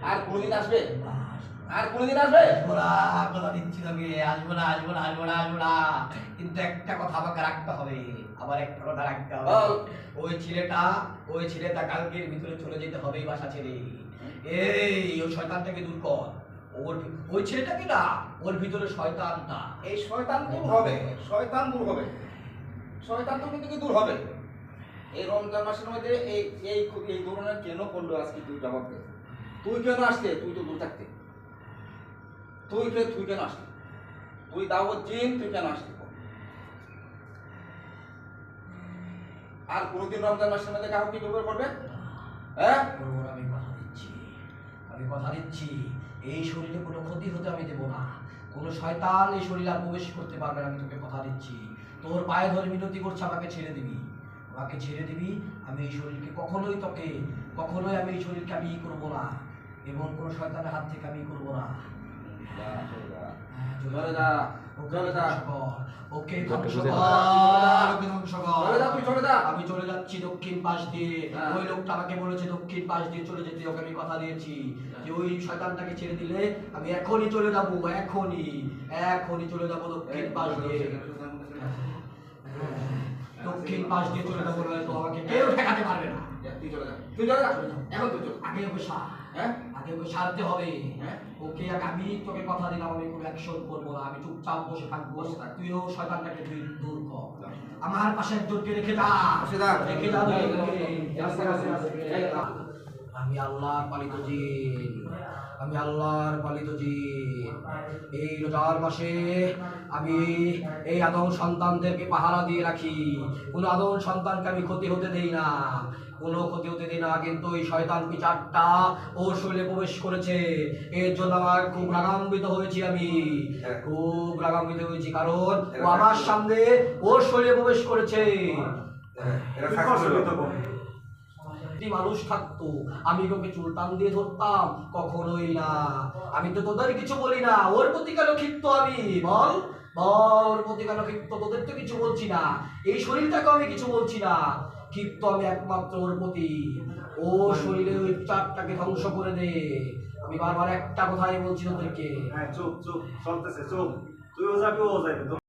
আর কোনদিন আসবে? আর কোনদিন আসবে? কথা দিচ্ছি তোকে, আসবো না। কিন্তু একটা কথা আমাকে রাখতে হবে, আবার একটা কথা রাখতে হবে। ওই ছেলেটা কালকের ভিতরে চলে যেতে হবে এই বাসা ছেড়ে। ওই শয়তানটাকে দূর কর। ওই ছেলেটাকে না, ওর ভিতরে শয়তানটা। এই শয়তান দূর হবে, শয়তান দূর হবে, শয়তান তো কিন্তু দূর হবে। এই রমজান মাসের মধ্যে এই এই এই ধরনের কেন করলো আজকে? তুই জবাব দে। তুই কেন আসতে? তুই তো দূর থাকতে। তুই কেন আসতে? তুই দাওয়াত জিন, তুই কেন আসতে? আর কোনদিন রমজান মাসের মধ্যে কাউকে ব্যবহার করবে? হ্যাঁ, আমি কথা দিচ্ছি এই শরীরে কোনো ক্ষতি হতে আমি দেবো না। কোনো শয়তান এই শরীরে আর প্রবেশ করতে পারবে না, আমি তোকে কথা দিচ্ছি। তোর পায়ে ধরে মিনতি করছে, আমাকে ছেড়ে দিবি। আমি এই শরীরকে কখনোই আমি এই শরীরকে আমি করবো না, এবং কোনো শয়তানের হাত থেকে আমি করবো না। আমি চলে যাচ্ছি দক্ষিণ পাশ দিয়ে। ওই লোকটা আমাকে বলেছে দক্ষিণ পাশ দিয়ে চলে যেতে, ওকে আমি কথা দিয়েছি যে ওই শয়তানটাকে ছেড়ে দিলে আমি এখনই চলে যাবো, এখনই চলে যাবো দক্ষিণ পাশ দিয়ে। দক্ষিণ পাশ দিয়ে চলে যাবো, তো আমাকে কেউ ঠেকাতে পারবে না। তুই চলে যা, এখন তুই চল। আগে ওকে সারতে হবে। ওকে আমি তোকে কথা দিলাম, আমি কোনো অ্যাকশন করবো না, আমি চুপচাপ বসে থাকবো। তুইও শয়তানটাকে দূর কর। আমার পাশে একজনকে রেখে যা। আমি আল্লাহর পালিত জিন। এই রোজার মাসে আমি এই আদম সন্তানদেরকে পাহারা দিয়ে রাখি। কোনো আদম সন্তানকে আমি ক্ষতি হতে দেই না, কিন্তু এই শয়তান পিচারটা ওর শরীরে প্রবেশ করেছে। এর জন্য আমার খুব রাগান্বিত হয়েছি, কারণ ও আমার সামনে ওর শরীরে প্রবেশ করেছে। মানুষ থাকতো আমি ওকে চুলতান দিয়ে ধরতাম? কখনোই না। আমি তো তোদের কিছু বলি না, ওর প্রতি কেন ক্ষিপ্ত আমি? বল ওর প্রতি কেন ক্ষিপ্ত? তোদের তো কিছু বলছি না, এই শরীরটাকে আমি কিছু বলছি না, ক্ষিপ্ত আমি একমাত্র ওর প্রতি। ও শরীরে ওই চারটাকে ধ্বংস করে দে। আমি বারবার একটা কথাই বলছি তোদেরকে। চুপ চলতেছে, চুপ। তুইও যাবি, ও যাবে।